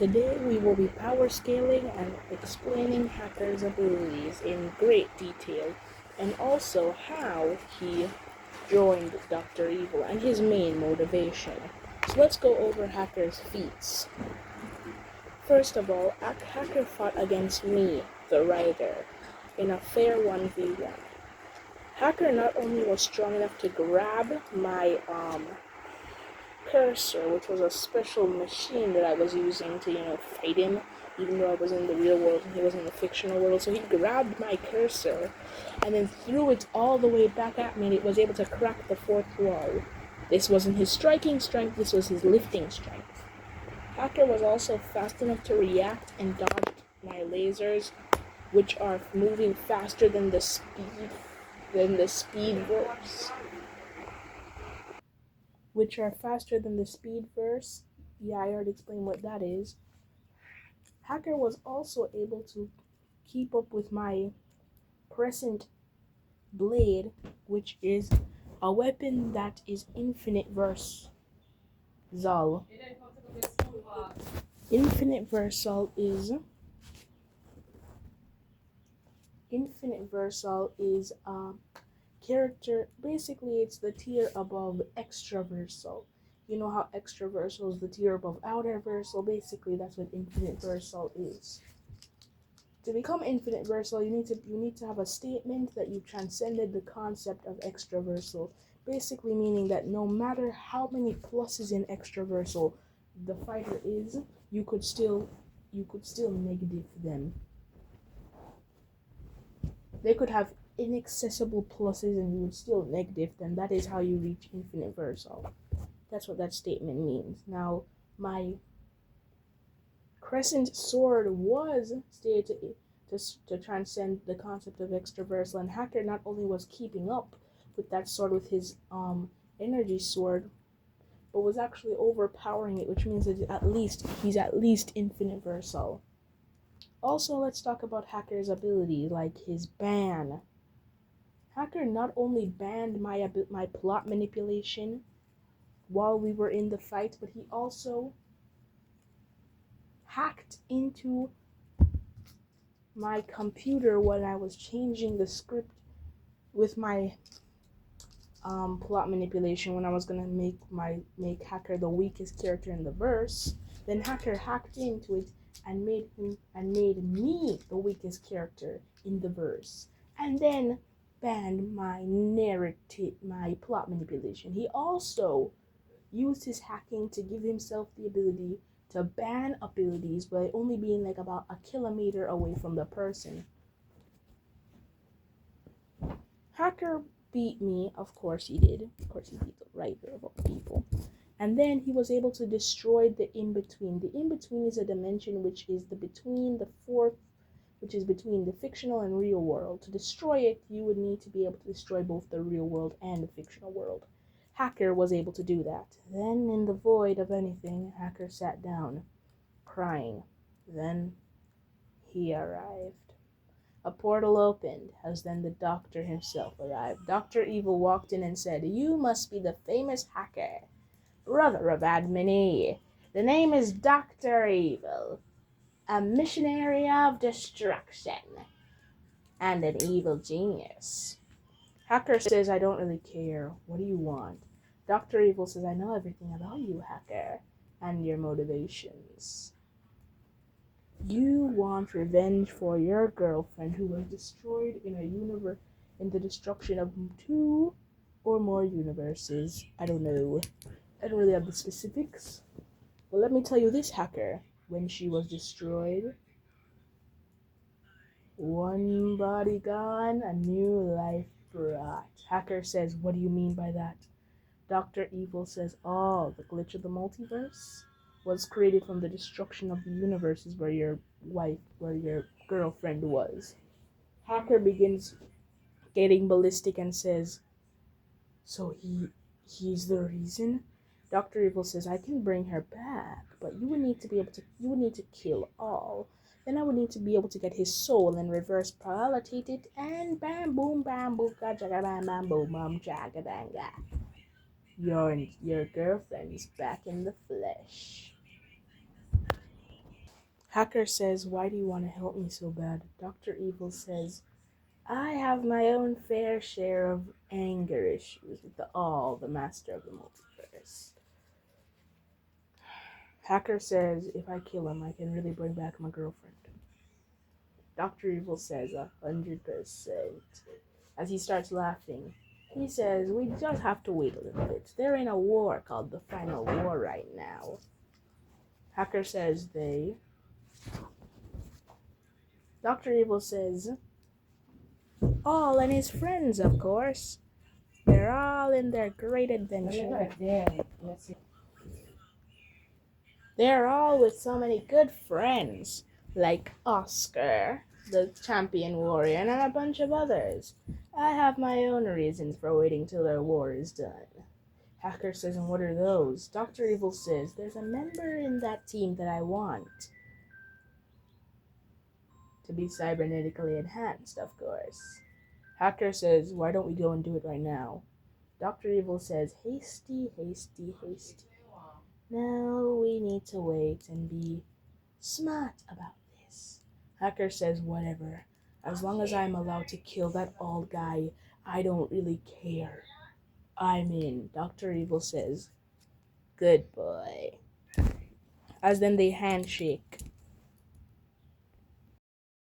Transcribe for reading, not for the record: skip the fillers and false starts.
Today we will be power scaling and explaining Hacker's abilities in great detail, and also how he joined Dr. Evil and his main motivation. So let's go over Hacker's feats. First of all, Hacker fought against me, the writer, in a fair 1v1. Hacker not only was strong enough to grab my cursor, which was a special machine that I was using to, fight him, even though I was in the real world and he was in the fictional world. So he grabbed my cursor and then threw it all the way back at me, and it was able to crack the fourth wall. This wasn't his striking strength, this was his lifting strength. Hacker was also fast enough to react and dodge my lasers, which are moving faster than the speed verse. Yeah, I already explained what that is. Hacker was also able to keep up with my crescent blade, which is a weapon that is infinite versal. Infinite versal is a character. Basically, it's the tier above extraversal. You know how extraversal is the tier above outer versal? Basically, that's what infinite versal is. To become infinite versal, you need to have a statement that you transcended the concept of extraversal. Basically, meaning that no matter how many pluses in extraversal the fighter is, you could still negative them. They could have inaccessible pluses and you would still negative them. That is how you reach infinite versal. That's what that statement means. Now, my crescent sword was stated to transcend the concept of extraversal, and Hacker not only was keeping up with that sword with his energy sword, but was actually overpowering it, which means that he's at least infinite versal. Also, let's talk about Hacker's ability, like his ban. Hacker not only banned my plot manipulation while we were in the fight, but he also hacked into my computer when I was changing the script with my plot manipulation, when I was gonna make Hacker the weakest character in the verse. Then Hacker hacked into it and made me the weakest character in the verse, and then banned my plot manipulation. He also used his hacking to give himself the ability to ban abilities by only being like about a kilometer away from the person. Hacker beat me, of course he did. Of course he beat the writer of all people. And then he was able to destroy the in-between. The in-between is a dimension which is between the fictional and real world. To destroy it, you would need to be able to destroy both the real world and the fictional world. Hacker was able to do that. Then, in the void of anything, Hacker sat down, crying. Then he arrived. A portal opened, as then the doctor himself arrived. Dr. Evil walked in and said, "You must be the famous Hacker, brother of Admini. The name is Dr. Evil, a missionary of destruction, and an evil genius." Hacker says, "I don't really care. What do you want?" Dr. Evil says, "I know everything about you, Hacker, and your motivations. You want revenge for your girlfriend who was destroyed in the destruction of 2 or more universes. I don't know. I don't really have the specifics. Well, let me tell you this, Hacker. When she was destroyed, one body gone, a new life brought." Hacker says, "What do you mean by that?" Dr. Evil says, "Oh, the glitch of the multiverse was created from the destruction of the universes where your girlfriend was." Hacker begins getting ballistic and says, "So he's the reason?" Dr. Evil says, "I can bring her back, but you would need to kill all. Then I would need to be able to get his soul and reverse polarity it, and bam boom bam boom jaga bam bam boom bam jaga banga. Your girlfriend is back in the flesh." Hacker says, why do you want to help me so bad? Dr. Evil says, I have my own fair share of anger issues with the master of the multiverse. Hacker says, if I kill him, I can really bring back my girlfriend. Dr. Evil says, 100%. As he starts laughing, he says, we just have to wait a little bit. They're in a war called the Final War right now. Hacker says, they. Dr. Evil says, all and his friends, of course. They're all in their great adventure. They're all with so many good friends, like Oscar, the champion warrior, and a bunch of others. I have my own reasons for waiting till their war is done. Hacker says, and what are those? Dr. Evil says, there's a member in that team that I want to be cybernetically enhanced, of course. Hacker says, why don't we go and do it right now? Dr. Evil says, hasty, hasty, hasty. No, we need to wait and be smart about this. Hacker says, whatever. As long as I'm allowed to kill that old guy, I don't really care. I'm in. Dr. Evil says, good boy. As then they handshake.